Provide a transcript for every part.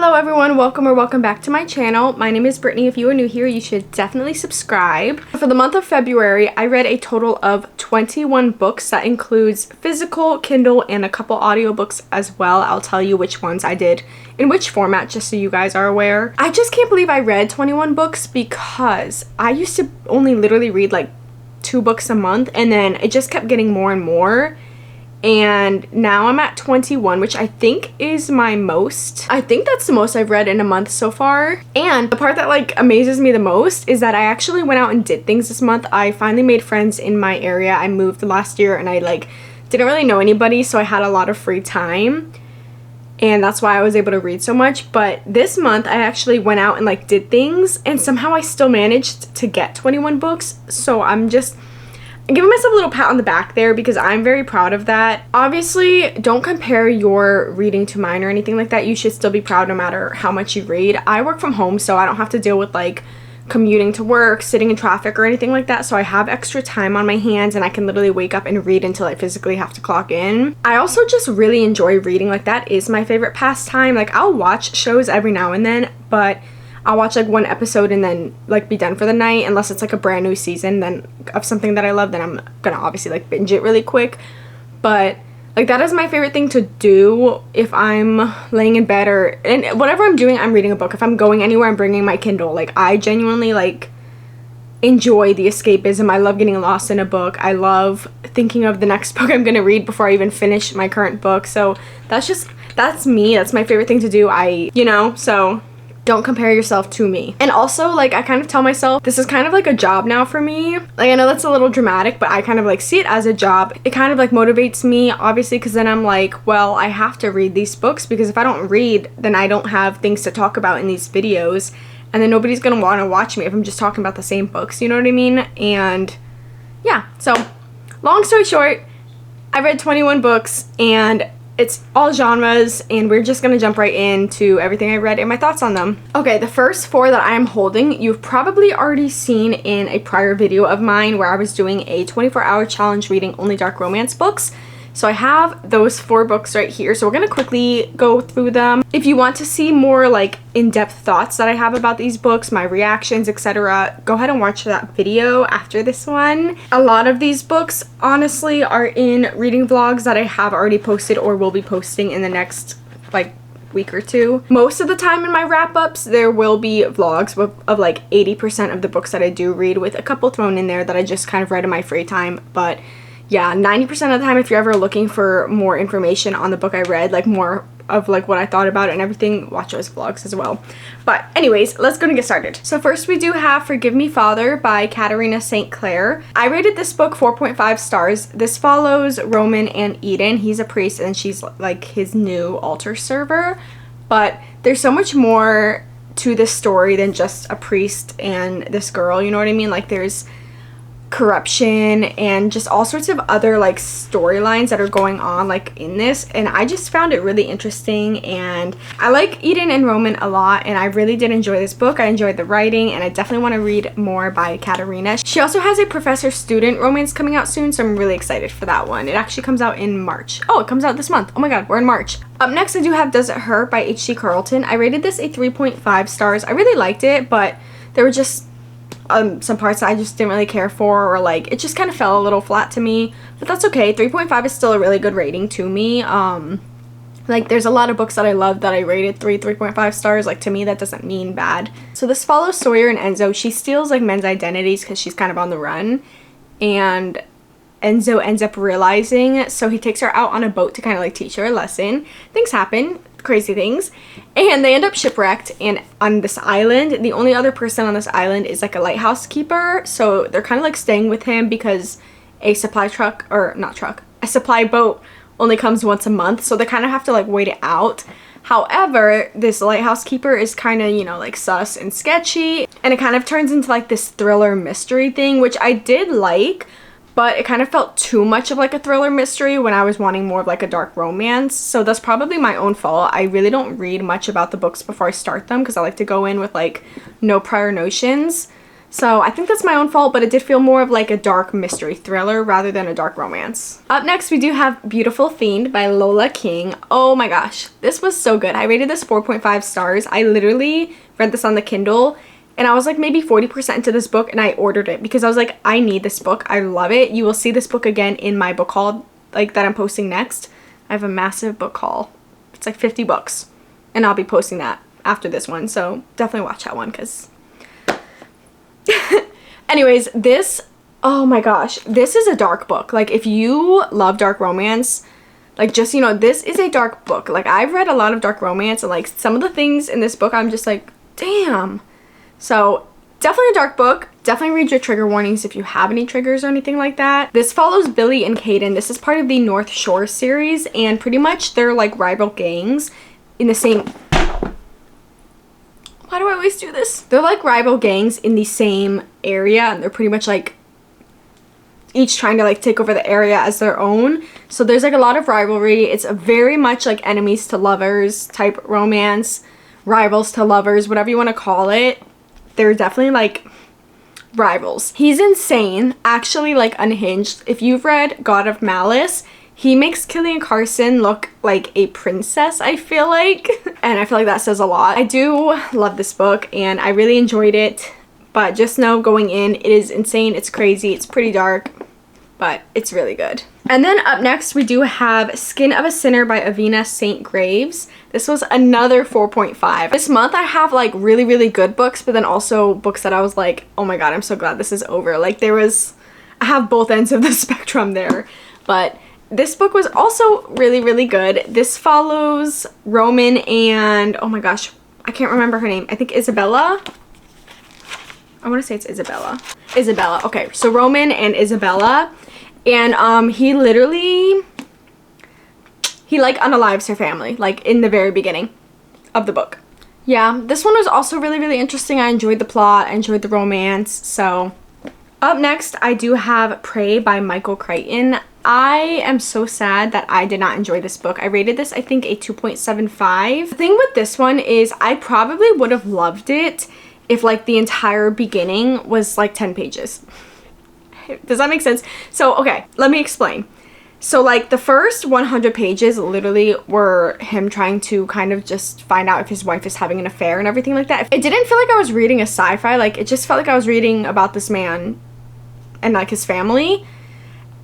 Hello everyone, welcome back to my channel. My name is Brittany. If you are new here, you should definitely subscribe. For the month of February, I read a total of 21 books. That includes physical, Kindle, and a couple audiobooks as well. I'll tell you which ones I did in which format just so you guys are aware. I just can't believe I read 21 books because I used to only literally read like 2 books a month, and then it just kept getting more and more. And now I'm at 21, which I think is my most. I think that's the most I've read in a month so far. And the part that like amazes me the most is that I actually went out and did things this month. I finally made friends in my area. I moved last year and I like didn't really know anybody, so I had a lot of free time. And that's why I was able to read so much. But this month I actually went out and like did things, and somehow I still managed to get 21 books. So I'm giving myself a little pat on the back there because I'm very proud of that. Obviously, don't compare your reading to mine or anything like that. You should still be proud no matter how much you read. I work from home, so I don't have to deal with like commuting to work, sitting in traffic, or anything like that. So I have extra time on my hands and I can literally wake up and read until I physically have to clock in. I also just really enjoy reading. Like, that is my favorite pastime. Like, I'll watch shows every now and then, but I'll watch like one episode and then like be done for the night, unless it's like a brand new season then of something that I love. Then I'm gonna obviously like binge it really quick. But like, that is my favorite thing to do if I'm laying in bed, or and whatever I'm doing, I'm reading a book. If I'm going anywhere, I'm bringing my Kindle. Like, I genuinely like enjoy the escapism. I love getting lost in a book. I love thinking of the next book I'm gonna read before I even finish my current book. So that's me. That's my favorite thing to do. So don't compare yourself to me. And also, like, I kind of tell myself this is kind of like a job now for me. Like, I know that's a little dramatic, but I kind of like see it as a job. It kind of like motivates me, obviously, because then I'm like, well, I have to read these books, because if I don't read, then I don't have things to talk about in these videos, and then nobody's gonna want to watch me if I'm just talking about the same books, you know what I mean? And yeah, so long story short, I read 21 books, and it's all genres, and we're just gonna jump right into everything I read and my thoughts on them. Okay, the first 4 that I'm holding, you've probably already seen in a prior video of mine where I was doing a 24-hour challenge reading only dark romance books. So I have those 4 books right here, so we're gonna quickly go through them. If you want to see more like in-depth thoughts that I have about these books, my reactions, etc., go ahead and watch that video after this one. A lot of these books honestly are in reading vlogs that I have already posted or will be posting in the next like week or 2. Most of the time in my wrap-ups there will be vlogs of like 80% of the books that I do read, with a couple thrown in there that I just kind of read in my free time. But yeah, 90% of the time, if you're ever looking for more information on the book I read, like more of like what I thought about it and everything, watch those vlogs as well. But anyways, let's go and get started. So first we do have Forgive Me Father by Katerina St. Clair. I rated this book 4.5 stars. This follows Roman and Eden. He's a priest and she's like his new altar server. But there's so much more to this story than just a priest and this girl, you know what I mean? Like, there's corruption and just all sorts of other like storylines that are going on like in this, and I just found it really interesting. And I like Eden and Roman a lot, and I really did enjoy this book. I enjoyed the writing, and I definitely want to read more by Katerina. She also has a professor-student romance coming out soon, so I'm really excited for that one. It actually comes out in March. Oh, it comes out this month. Oh my god, we're in March. Up next I do have Does It Hurt by H.C. Carlton. I rated this a 3.5 stars. I really liked it, but there were just some parts that I just didn't really care for, or like it just kind of fell a little flat to me, but that's okay. 3.5 is still a really good rating to me. Like, there's a lot of books that I love that I rated 3.5 stars. Like, to me that doesn't mean bad. So this follows Sawyer and Enzo. She steals like men's identities because she's kind of on the run, and Enzo ends up realizing, so he takes her out on a boat to kind of like teach her a lesson. Things happen, crazy things, and they end up shipwrecked. And on this island, the only other person on this island is like a lighthouse keeper, so they're kind of like staying with him because a supply boat only comes once a month, so they kind of have to like wait it out. However, this lighthouse keeper is kind of, you know, like sus and sketchy, and it kind of turns into like this thriller mystery thing, which I did like, but it kind of felt too much of like a thriller mystery when I was wanting more of like a dark romance. So that's probably my own fault. I really don't read much about the books before I start them because I like to go in with like no prior notions. So I think that's my own fault, but it did feel more of like a dark mystery thriller rather than a dark romance. Up next, we do have Beautiful Fiend by Lola King. Oh my gosh, this was so good. I rated this 4.5 stars. I literally read this on the Kindle and I was like maybe 40% into this book and I ordered it because I was like, I need this book. I love it. You will see this book again in my book haul like that I'm posting next. I have a massive book haul. It's like 50 books and I'll be posting that after this one. So definitely watch that one because... Anyways, this, oh my gosh, this is a dark book. Like, if you love dark romance, like, just, you know, this is a dark book. Like, I've read a lot of dark romance, and like some of the things in this book I'm just like, damn. So definitely a dark book. Definitely read your trigger warnings if you have any triggers or anything like that. This follows Billy and Caden. This is part of the North Shore series, and pretty much they're like rival gangs in the same... Why do I always do this? They're like rival gangs in the same area, and they're pretty much like each trying to like take over the area as their own. So there's like a lot of rivalry. It's a very much like enemies to lovers type romance, rivals to lovers, whatever you want to call it. They're definitely like rivals. He's insane, actually like unhinged. If you've read God of Malice, he makes Killian Carson look like a princess, I feel like. And I feel like that says a lot. I do love this book and I really enjoyed it. But just know going in, it is insane, it's crazy, it's pretty dark, but it's really good. And then up next, we do have Skin of a Sinner by Avina St. Graves. This was another 4.5. This month I have like really, really good books, but then also books that I was like, oh my god, I'm so glad this is over. Like I have both ends of the spectrum there. But this book was also really, really good. This follows Roman and, oh my gosh, I can't remember her name. I think Isabella. I want to say it's Isabella. Isabella. Okay, so Roman and Isabella. And he like unalives her family, like in the very beginning of the book. Yeah, this one was also really, really interesting. I enjoyed the plot. I enjoyed the romance. So up next, I do have Prey by Michael Crichton. I am so sad that I did not enjoy this book. I rated this, I think, a 2.75. The thing with this one is I probably would have loved it if like the entire beginning was like 10 pages. Does that make sense? So, okay, let me explain. So like the first 100 pages literally were him trying to kind of just find out if his wife is having an affair and everything like that. It didn't feel like I was reading a sci-fi. Like, it just felt like I was reading about this man and like his family.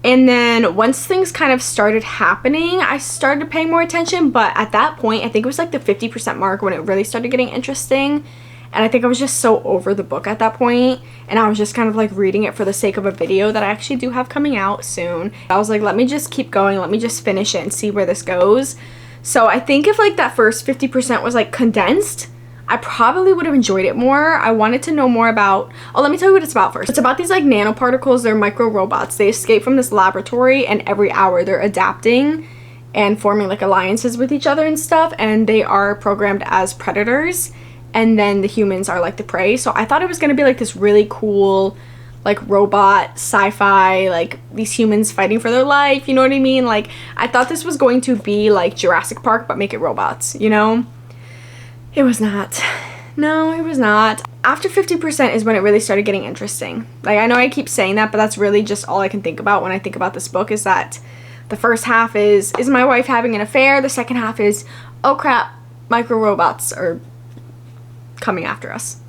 And then once things kind of started happening, I started paying more attention. But at that point, I think it was like the 50% mark when it really started getting interesting. And I think I was just so over the book at that point, and I was just kind of like reading it for the sake of a video that I actually do have coming out soon. I was like, let me just keep going, let me just finish it and see where this goes. So I think if like that first 50% was like condensed, I probably would have enjoyed it more. I wanted to know more about, oh, let me tell you what it's about first. It's about these like nanoparticles. They're micro robots. They escape from this laboratory, and every hour they're adapting and forming like alliances with each other and stuff, and they are programmed as predators. And then the humans are like the prey. So I thought it was going to be like this really cool, like robot sci-fi, like these humans fighting for their life, you know what I mean? Like, I thought this was going to be like Jurassic Park, but make it robots, you know? It was not. No, it was not. After 50% is when it really started getting interesting. Like, I know I keep saying that, but that's really just all I can think about when I think about this book, is that the first half is my wife having an affair? The second half is, oh crap, micro robots are coming after us.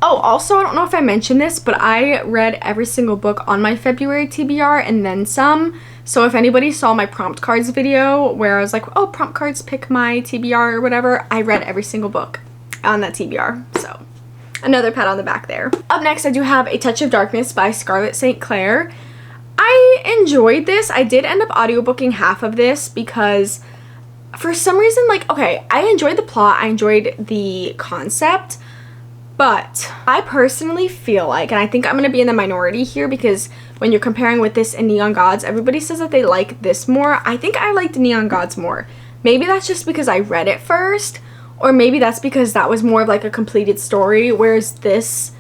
Oh, also, I don't know if I mentioned this, but I read every single book on my February TBR and then some. So if anybody saw my prompt cards video where I was like, oh, prompt cards, pick my TBR or whatever, I read every single book on that TBR. So another pat on the back there. Up next, I do have A Touch of Darkness by Scarlett St. Clair. I enjoyed this. I did end up audiobooking half of this because for some reason, like, okay, I enjoyed the plot, I enjoyed the concept, but I personally feel like, and I think I'm going to be in the minority here, because when you're comparing with this and Neon Gods, everybody says that they like this more. I think I liked Neon Gods more. Maybe that's just because I read it first, or maybe that's because that was more of like a completed story, whereas this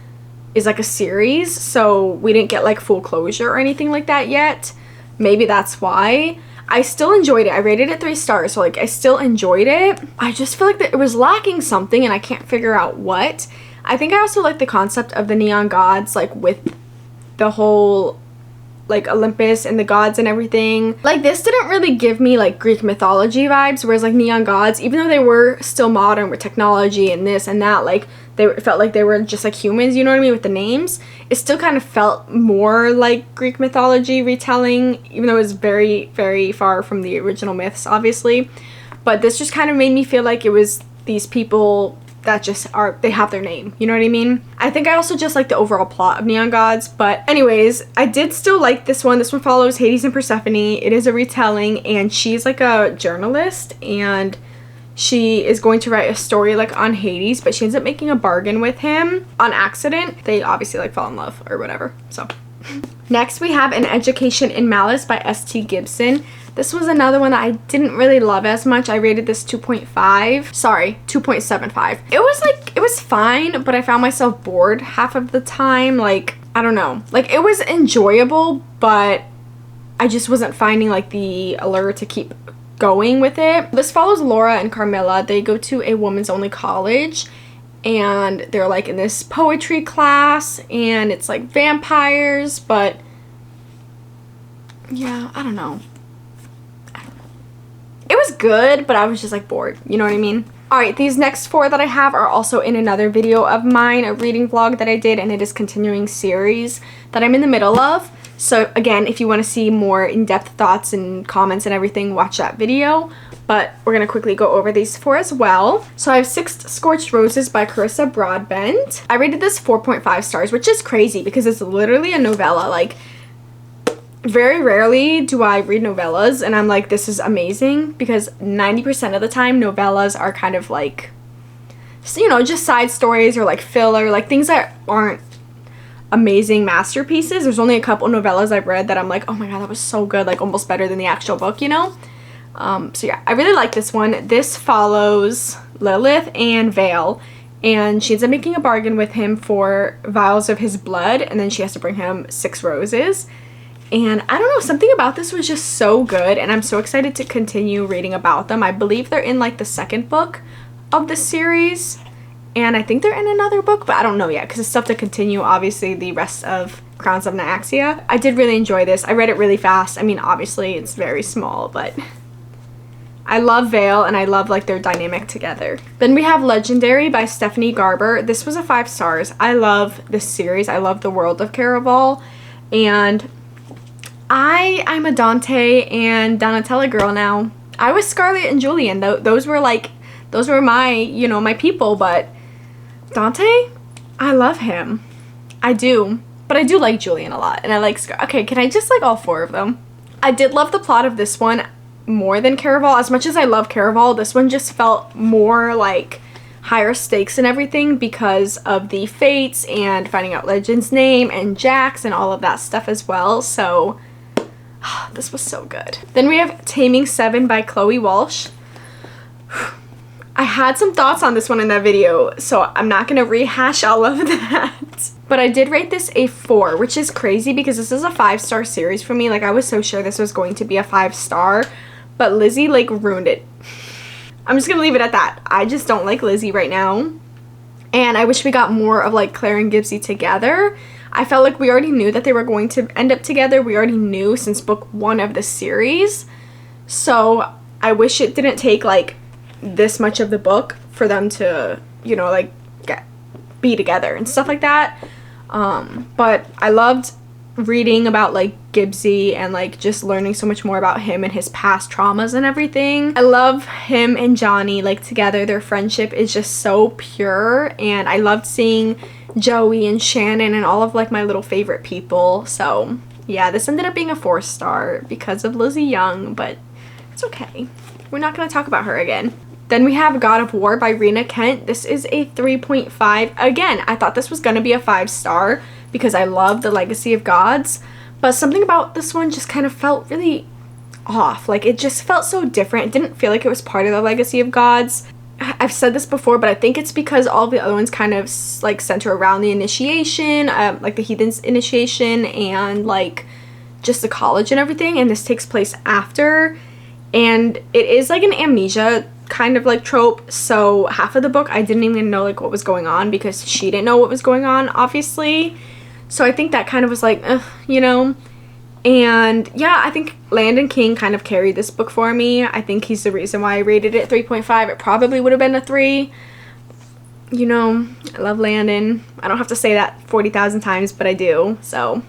is like a series, so we didn't get like full closure or anything like that yet. Maybe that's why. I still enjoyed it. I rated it 3 stars, so like I still enjoyed it. I just feel like that it was lacking something and I can't figure out what. I think I also like the concept of the neon gods, like with the whole like Olympus and the gods and everything. Like this didn't really give me like Greek mythology vibes, whereas like neon gods, even though they were still modern with technology and this and that, like they felt like they were just like humans, you know what I mean, with the names, it still kind of felt more like Greek mythology retelling, even though it was very, very far from the original myths, obviously. But this just kind of made me feel like it was these people that just are, they have their name, you know what I mean? I think I also just like the overall plot of Neon Gods, but anyways, I did still like this one. This one follows Hades and Persephone. It is a retelling, and she's like a journalist, and she is going to write a story like on Hades, but she ends up making a bargain with him on accident. They obviously like fall in love or whatever, so. Next we have An Education in Malice by S.T. Gibson. This was another one that I didn't really love as much. I rated this 2.5. Sorry, 2.75. It was fine, but I found myself bored half of the time. Like, I don't know. Like, it was enjoyable, but I just wasn't finding like the allure to keep going with it. This follows Laura and Carmilla. They go to a women's only college, and they're like in this poetry class, and it's like vampires, but yeah, I don't know. It was good, but I was just like bored, you know what I mean? Alright, these next 4 that I have are also in another video of mine, a reading vlog that I did, and it is continuing series that I'm in the middle of. So again, if you want to see more in-depth thoughts and comments and everything, watch that video. But we're going to quickly go over these 4 as well. So I have Six Scorched Roses by Carissa Broadbent. I rated this 4.5 stars, which is crazy because it's literally a novella. Like, very rarely do I read novellas and I'm like, this is amazing, because 90% of the time novellas are kind of like, you know, just side stories or like filler, like things that aren't amazing masterpieces. There's only a couple novellas I've read that I'm like, oh my god, that was so good, like almost better than the actual book, you know? So yeah, I really like this one. This follows Lilith and Vale, and she ends up making a bargain with him for vials of his blood, and then she has to bring him 6 roses. And I don't know, something about this was just so good, and I'm so excited to continue reading about them. I believe they're in like the 2nd book of the series, and I think they're in another book, but I don't know yet because it's stuff to continue, obviously, the rest of Crowns of Nyaxia. I did really enjoy this. I read it really fast. I mean, obviously it's very small, but I love Vale and I love like their dynamic together. Then we have Legendary by Stephanie Garber. This was a 5 stars. I love this series. I love the world of Caraval, and I'm a Dante and Donatella girl now. I was Scarlett and Julian. Those were my, you know, my people, but Dante, I love him. I do. But I do like Julian a lot, and I like okay, can I just like all 4 of them? I did love the plot of this one more than Caraval. As much as I love Caraval, this one just felt more like higher stakes and everything because of the fates and finding out Legend's name and Jax and all of that stuff as well. So this was so good. Then we have Taming 7 by Chloe Walsh. I had some thoughts on this one in that video, so I'm not going to rehash all of that. But I did rate this a 4, which is crazy because this is a 5-star series for me. Like, I was so sure this was going to be a 5-star, but Lizzie, like, ruined it. I'm just going to leave it at that. I just don't like Lizzie right now. And I wish we got more of, like, Claire and Gibbsy together. I felt like we already knew that they were going to end up together. We already knew since book 1 of the series. So I wish it didn't take like this much of the book for them to, you know, like be together and stuff like that. But I loved reading about like Gibbsy and like just learning so much more about him and his past traumas and everything. I love him and Johnny like together. Their friendship is just so pure, and I loved seeing Joey and Shannon and all of like my little favorite people. So yeah, this ended up being a 4-star because of Lizzie Young, but it's okay. We're not going to talk about her again. Then we have God of War by Rena Kent. This is a 3.5. Again, I thought this was going to be a 5-star because I love the Legacy of Gods, but something about this one just kind of felt really off. Like, it just felt so different. It didn't feel like it was part of the Legacy of Gods. I've said this before, but I think it's because all the other ones kind of like center around the initiation, like the heathen's initiation and like just the college and everything, and this takes place after, and it is like an amnesia kind of like trope, so half of the book I didn't even know like what was going on because she didn't know what was going on, obviously. So I think that kind of was like, you know. And yeah, I think Landon King kind of carried this book for me. I think he's the reason why I rated it 3.5. It probably would have been a 3. You know, I love Landon. I don't have to say that 40,000 times, but I do. So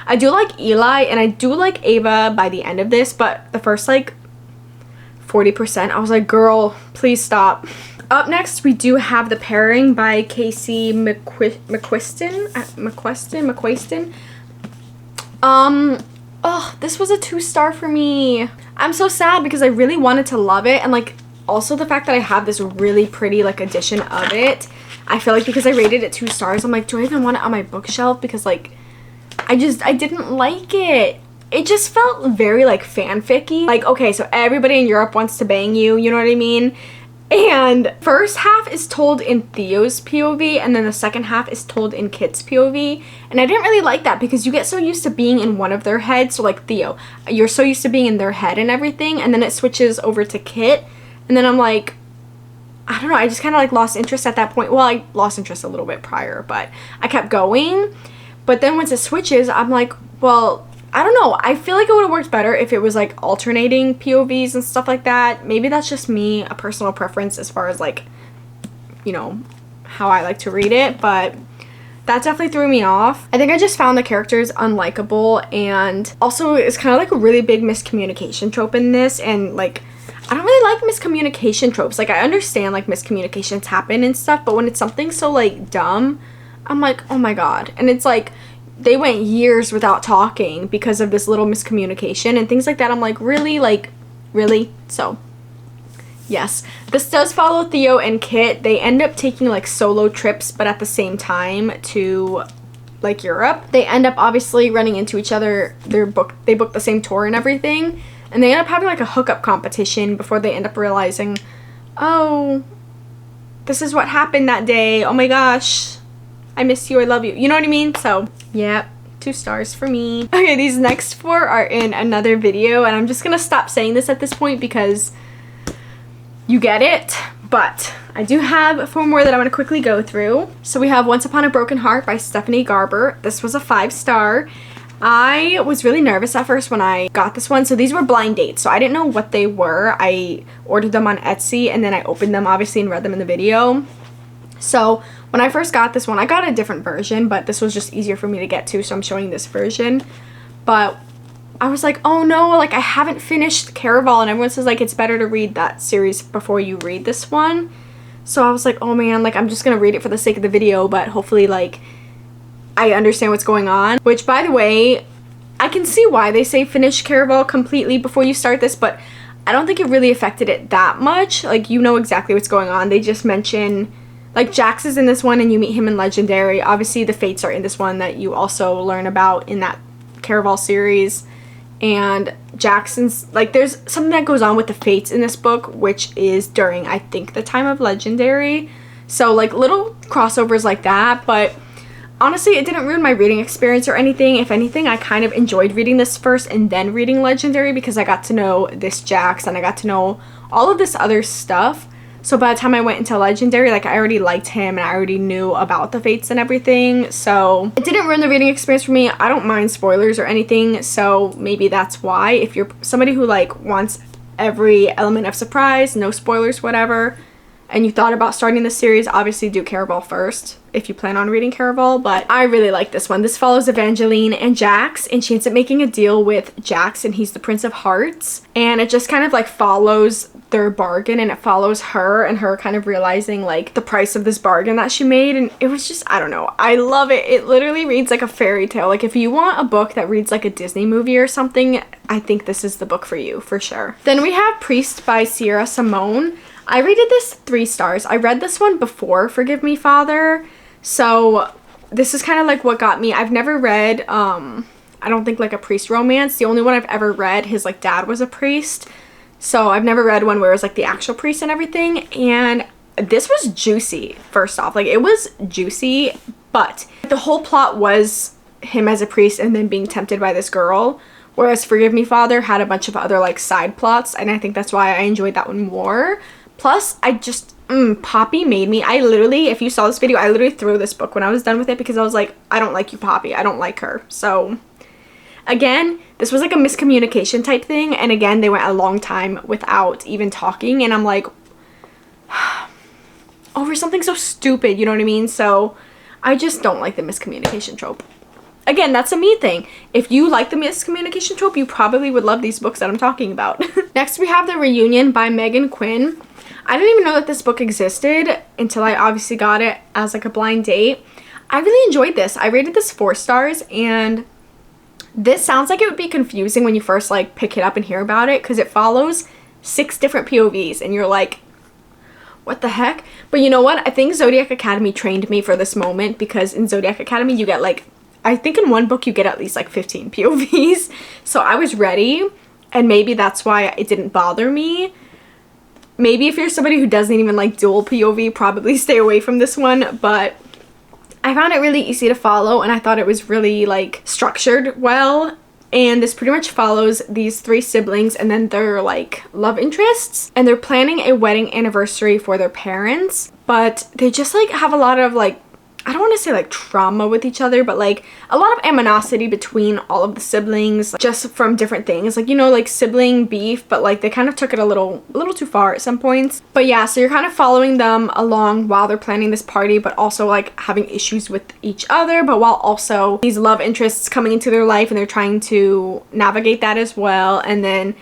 I do like Eli and I do like Ava by the end of this, but the first like 40% I was like, girl, please stop. Up next we do have The Pairing by Casey McQuiston. Oh, this was a 2-star for me. I'm so sad because I really wanted to love it, and like also the fact that I have this really pretty like edition of it. I feel like because I rated it 2 stars, I'm like, do I even want it on my bookshelf? Because like I didn't like it. It just felt very like fanficky. Like, okay, so everybody in Europe wants to bang you, you know what I mean? And first half is told in Theo's POV, and then the second half is told in Kit's POV. And I didn't really like that because you get so used to being in one of their heads. So like Theo, you're so used to being in their head and everything, and then it switches over to Kit. And then I'm like, I don't know, I just kind of like lost interest at that point. Well, I lost interest a little bit prior, but I kept going. But then once it switches, I'm like, well, I don't know. I feel like it would have worked better if it was like alternating POVs and stuff like that. Maybe that's just me, a personal preference as far as like, you know, how I like to read it. But that definitely threw me off. I think I just found the characters unlikable, and also it's kind of like a really big miscommunication trope in this. And like, I don't really like miscommunication tropes. Like, I understand like miscommunications happen and stuff, but when it's something so like dumb, I'm like, oh my god. And it's like they went years without talking because of this little miscommunication and things like that. I'm like, really? Like, really? So yes, this does follow Theo and Kit. They end up taking like solo trips, but at the same time to like Europe. They end up obviously running into each other. They book the same tour and everything, and they end up having like a hookup competition before they end up realizing, oh, this is what happened that day. Oh my gosh, I miss you, I love you. You know what I mean? So yeah, 2 stars for me. Okay, these next 4 are in another video, and I'm just gonna stop saying this at this point because you get it. But I do have 4 more that I want to quickly go through. So we have Once Upon a Broken Heart by Stephanie Garber. This was a 5-star. I was really nervous at first when I got this one. So these were blind dates, so I didn't know what they were. I ordered them on Etsy and then I opened them obviously and read them in the video. So when I first got this one, I got a different version, but this was just easier for me to get to, so I'm showing this version. But I was like, oh no, like I haven't finished Caraval, and everyone says like it's better to read that series before you read this one. So I was like, oh man, like I'm just gonna read it for the sake of the video, but hopefully like I understand what's going on. Which, by the way, I can see why they say finish Caraval completely before you start this, but I don't think it really affected it that much. Like, you know exactly what's going on. They just mention, like, Jax is in this one and you meet him in Legendary. Obviously the Fates are in this one that you also learn about in that Caraval series. And Jackson's, like, there's something that goes on with the Fates in this book, which is during, I think, the time of Legendary. So, like, little crossovers like that, but honestly, it didn't ruin my reading experience or anything. If anything, I kind of enjoyed reading this first and then reading Legendary because I got to know this Jax and I got to know all of this other stuff. So by the time I went into Legendary, like, I already liked him and I already knew about the Fates and everything. So it didn't ruin the reading experience for me. I don't mind spoilers or anything, so maybe that's why. If you're somebody who, like, wants every element of surprise, no spoilers, whatever, and you thought about starting the series, obviously do Caraval first if you plan on reading Caraval. But I really like this one. This follows Evangeline and Jax, and she ends up making a deal with Jax, and he's the Prince of Hearts. And it just kind of like follows their bargain, and it follows her and her kind of realizing like the price of this bargain that she made. And it was just, I don't know, I love it. It literally reads like a fairy tale. Like, if you want a book that reads like a Disney movie or something, I think this is the book for you, for sure. Then we have Priest by Sierra Simone. I rated this 3 stars. I read this one before Forgive Me, Father. So this is kind of like what got me. I've never read, I don't think, like a priest romance. The only one I've ever read, his like dad was a priest. So I've never read one where it was like the actual priest and everything. And this was juicy, first off. Like, it was juicy, but the whole plot was him as a priest and then being tempted by this girl. Whereas Forgive Me, Father had a bunch of other like side plots, and I think that's why I enjoyed that one more. Plus, I just, Poppy made me. I literally, if you saw this video, I literally threw this book when I was done with it because I was like, I don't like you, Poppy. I don't like her. So, again, this was like a miscommunication type thing. And again, they went a long time without even talking. And I'm like, over something so stupid, you know what I mean? So, I just don't like the miscommunication trope. Again, that's a me thing. If you like the miscommunication trope, you probably would love these books that I'm talking about. Next, we have The Reunion by Megan Quinn. I didn't even know that this book existed until I obviously got it as like a blind date. I really enjoyed this. I rated this 4 stars, and this sounds like it would be confusing when you first like pick it up and hear about it because it follows 6 different POVs and you're like, what the heck? But you know what? I think Zodiac Academy trained me for this moment because in Zodiac Academy you get like, I think in one book you get at least like 15 POVs. So I was ready, and maybe that's why it didn't bother me. Maybe if you're somebody who doesn't even like dual POV, probably stay away from this one, but I found it really easy to follow, and I thought it was really like structured well. And this pretty much follows these 3 siblings and then their like love interests, and they're planning a wedding anniversary for their parents, but they just like have a lot of like, I don't want to say like trauma with each other, but like a lot of animosity between all of the siblings just from different things. Like, you know, like sibling beef, but like they kind of took it a little too far at some points. But yeah, so you're kind of following them along while they're planning this party, but also like having issues with each other, but while also these love interests coming into their life and they're trying to navigate that as well. And then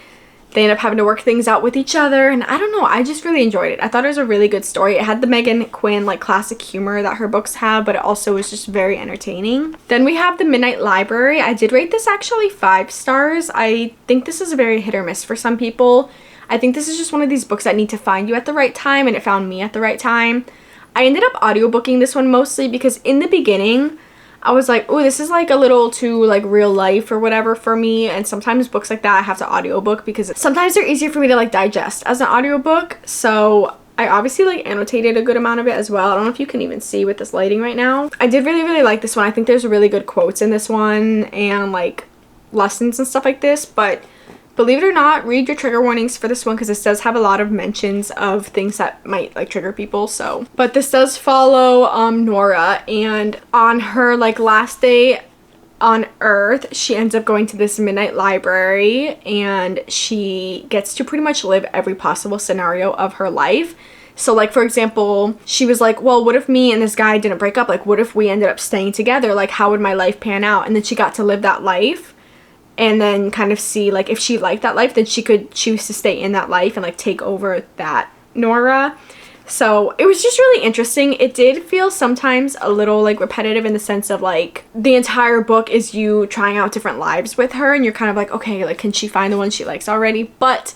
they end up having to work things out with each other, and I don't know, I just really enjoyed it. I thought it was a really good story. It had the Megan Quinn like classic humor that her books have, but it also was just very entertaining. Then we have The Midnight Library. I did rate this actually 5 stars. I think this is a very hit or miss for some people. I think this is just one of these books that need to find you at the right time, and it found me at the right time. I ended up audiobooking this one mostly because in the beginning, I was like, oh, this is like a little too like real life or whatever for me. And sometimes books like that I have to audiobook because sometimes they're easier for me to like digest as an audiobook. So I obviously like annotated a good amount of it as well. I don't know if you can even see with this lighting right now. I did really like this one. I think there's really good quotes in this one and like lessons and stuff like this. But believe it or not, read your trigger warnings for this one because this does have a lot of mentions of things that might like trigger people. So, but this does follow Nora, and on her like last day on Earth, she ends up going to this midnight library, and she gets to pretty much live every possible scenario of her life. So like, for example, she was like, well, what if me and this guy didn't break up? Like, what if we ended up staying together? Like, how would my life pan out? And then she got to live that life and then kind of see like if she liked that life, then she could choose to stay in that life and like take over that Nora. So it was just really interesting. It did feel sometimes a little like repetitive in the sense of like the entire book is you trying out different lives with her, and you're kind of like, okay, like can she find the one she likes already? But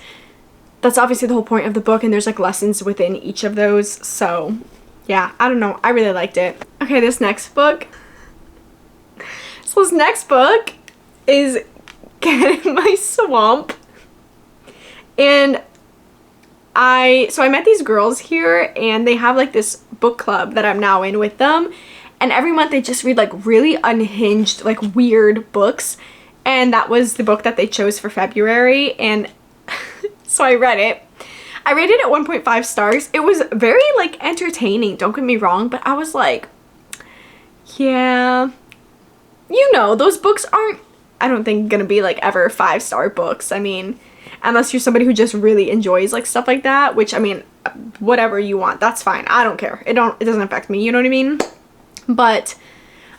that's obviously the whole point of the book, and there's like lessons within each of those. So yeah, I don't know, I really liked it. Okay, this next book is Get in My Swamp. And I met these girls here, and they have like this book club that I'm now in with them, and every month they just read like really unhinged, like weird books, and that was the book that they chose for February. And so I read it. I rated it 1.5 stars. It was very like entertaining, don't get me wrong, but I was like, yeah, you know, those books aren't, I don't think, gonna be like ever 5-star books. I mean, unless you're somebody who just really enjoys like stuff like that, which I mean, whatever you want, that's fine. I don't care. It doesn't affect me, you know what I mean? But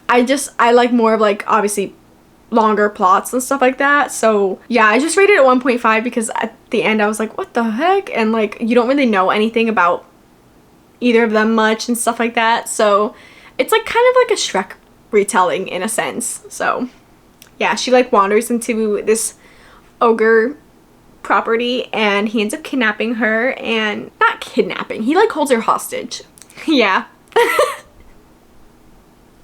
I like more of like obviously longer plots and stuff like that. So yeah, I just rated it 1.5 because at the end I was like, what the heck? And like, you don't really know anything about either of them much and stuff like that. So it's like kind of like a Shrek retelling in a sense. So yeah, she like wanders into this ogre property, and he ends up kidnapping her, and not kidnapping, he like holds her hostage. Yeah.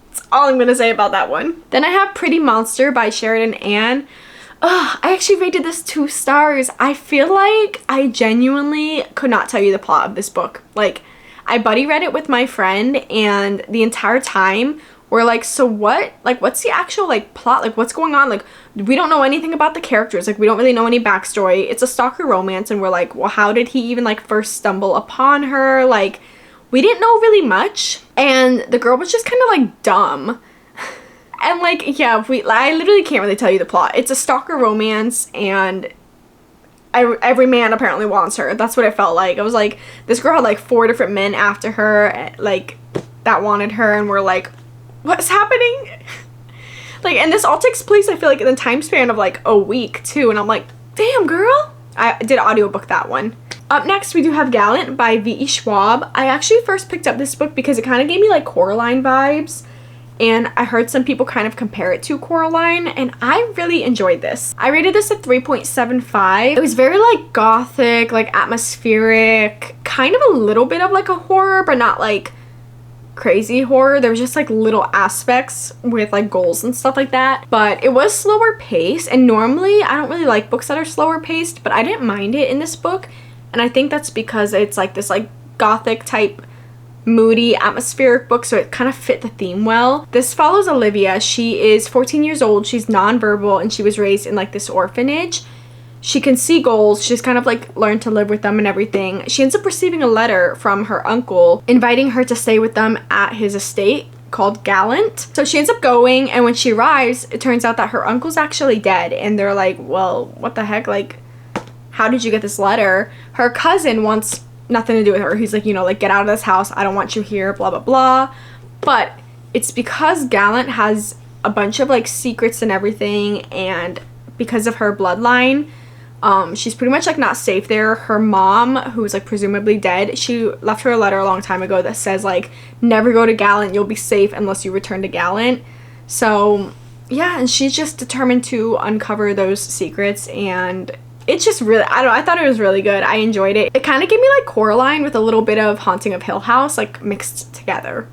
That's all I'm gonna say about that one. Then I have Pretty Monster by Sheridan Ann. Ugh, I actually rated this 2 stars. I feel like I genuinely could not tell you the plot of this book. Like, I buddy read it with my friend, and the entire time we're like, so what? Like, what's the actual, like, plot? Like, what's going on? Like, we don't know anything about the characters. Like, we don't really know any backstory. It's a stalker romance, and we're like, well, how did he even, like, first stumble upon her? Like, we didn't know really much, and the girl was just kind of, like, dumb. And, like, yeah, I literally can't really tell you the plot. It's a stalker romance, and every man apparently wants her. That's what it felt like. It was like, this girl had, like, 4 different men after her, like, that wanted her, and we're like, what's happening? Like, and this all takes place, I feel like, in the time span of, like, a week, too, and I'm like, damn, girl. I did audiobook that one. Up next, we do have Gallant by V.E. Schwab. I actually first picked up this book because it kind of gave me, like, Coraline vibes, and I heard some people kind of compare it to Coraline, and I really enjoyed this. I rated this at 3.75. It was very, like, gothic, like, atmospheric, kind of a little bit of, like, a horror, but not, like, crazy horror. There was just, like, little aspects with, like, goals and stuff like that, but it was slower paced, and normally I don't really like books that are slower paced, but I didn't mind it in this book, and I think that's because it's, like, this, like, gothic type moody atmospheric book, so it kind of fit the theme well. This follows Olivia. She is 14 years old. She's nonverbal, and she was raised in, like, this orphanage. She can see ghouls. She's kind of, like, learned to live with them and everything. She ends up receiving a letter from her uncle inviting her to stay with them at his estate called Gallant. So she ends up going, and when she arrives, it turns out that her uncle's actually dead, and they're like, well, what the heck? Like, how did you get this letter? Her cousin wants nothing to do with her. He's like, you know, like, get out of this house. I don't want you here, blah, blah, blah. But it's because Gallant has a bunch of, like, secrets and everything, and because of her bloodline, she's pretty much, like, not safe there. Her mom, who's, like, presumably dead, she left her a letter a long time ago that says, like, never go to Gallant, you'll be safe unless you return to Gallant. So yeah, and she's just determined to uncover those secrets, and it's just really, I don't know, I thought it was really good. I enjoyed it. It kind of gave me, like, Coraline with a little bit of Haunting of Hill House, like, mixed together.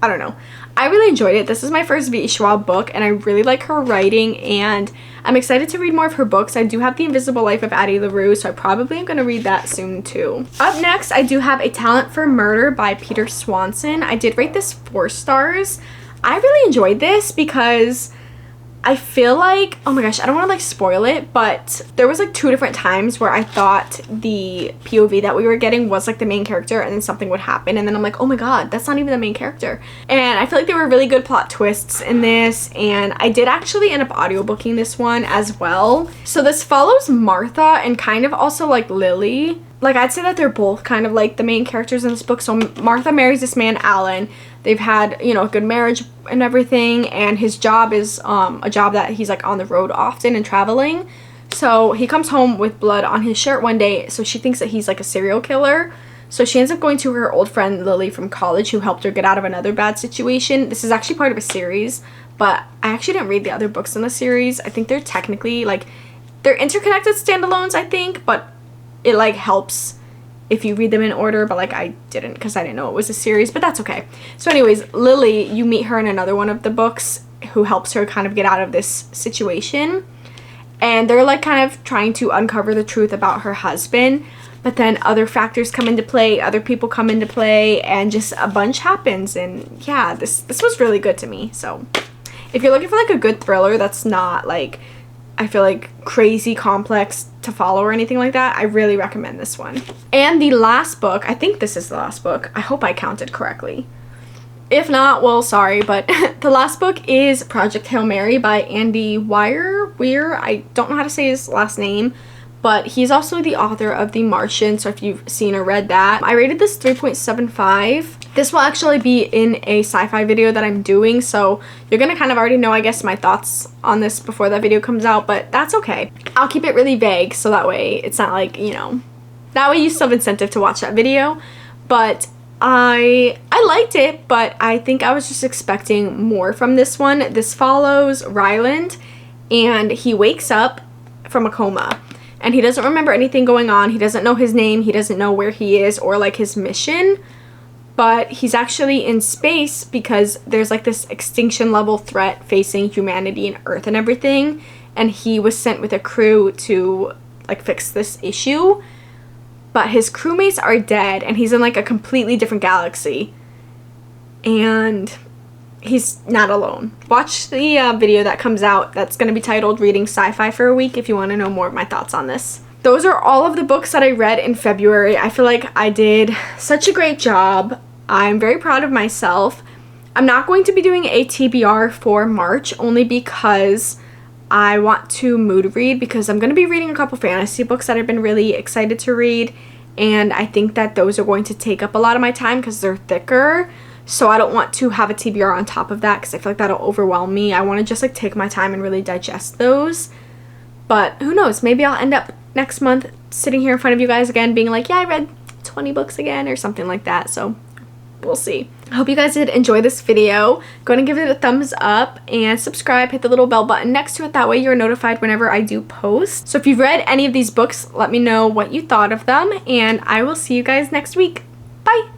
I don't know. I really enjoyed it. This is my first V.E. Schwab book, and I really like her writing, and I'm excited to read more of her books. I do have The Invisible Life of Addie LaRue, so I probably am going to read that soon too. Up next, I do have A Talent for Murder by Peter Swanson. I did rate this 4 stars. I really enjoyed this because I feel like, oh my gosh, I don't want to, like, spoil it, but there was, like, 2 different times where I thought the POV that we were getting was, like, the main character, and then something would happen, and then I'm like, oh my god, that's not even the main character. And I feel like there were really good plot twists in this, and I did actually end up audiobooking this one as well. So this follows Martha and kind of also, like, Lily. Like, I'd say that they're both kind of, like, the main characters in this book. So Martha marries this man, Alan. They've had, you know, a good marriage and everything, and his job is a job that he's, like, on the road often and traveling. So he comes home with blood on his shirt one day, so she thinks that he's, like, a serial killer. So she ends up going to her old friend Lily from college, who helped her get out of another bad situation. This is actually part of a series, but I actually didn't read the other books in the series. I think they're technically, like, they're interconnected standalones, I think, but it, like, helps if you read them in order, but, like, I didn't because I didn't know it was a series, but that's okay. So anyways, Lily, you meet her in another one of the books, who helps her kind of get out of this situation, and they're, like, kind of trying to uncover the truth about her husband, but then other factors come into play, other people come into play, and just a bunch happens, and yeah, this was really good to me. So if you're looking for, like, a good thriller that's not, like, I feel like crazy complex to follow or anything like that, I really recommend this one. And the last book, I think this is the last book. I hope I counted correctly. If not, well, sorry, but the last book is Project Hail Mary by Andy Weir. I don't know how to say his last name, but he's also the author of The Martian, so if you've seen or read that. I rated this 3.75. This will actually be in a sci-fi video that I'm doing, so you're gonna kind of already know, I guess, my thoughts on this before that video comes out, but that's okay. I'll keep it really vague, so that way it's not like, you know, that way you still have incentive to watch that video. But I liked it, but I think I was just expecting more from this one. This follows Ryland, and he wakes up from a coma, and he doesn't remember anything going on. He doesn't know his name, he doesn't know where he is or, like, his mission, but he's actually in space because there's, like, this extinction level threat facing humanity and Earth and everything, and he was sent with a crew to, like, fix this issue, but his crewmates are dead, and he's in, like, a completely different galaxy, and he's not alone. Watch the video that comes out that's going to be titled Reading Sci-Fi for a Week if you want to know more of my thoughts on this. Those are all of the books that I read in February. I feel like I did such a great job. I'm very proud of myself. I'm not going to be doing a TBR for March only because I want to mood read, because I'm going to be reading a couple fantasy books that I've been really excited to read, and I think that those are going to take up a lot of my time because they're thicker. So I don't want to have a TBR on top of that because I feel like that'll overwhelm me. I want to just like take my time and really digest those. But who knows, maybe I'll end up next month sitting here in front of you guys again being like, yeah, I read 20 books again or something like that. So we'll see. I hope you guys did enjoy this video. Go ahead and give it a thumbs up and subscribe. Hit the little bell button next to it. That way you're notified whenever I do post. So if you've read any of these books, let me know what you thought of them, and I will see you guys next week. Bye!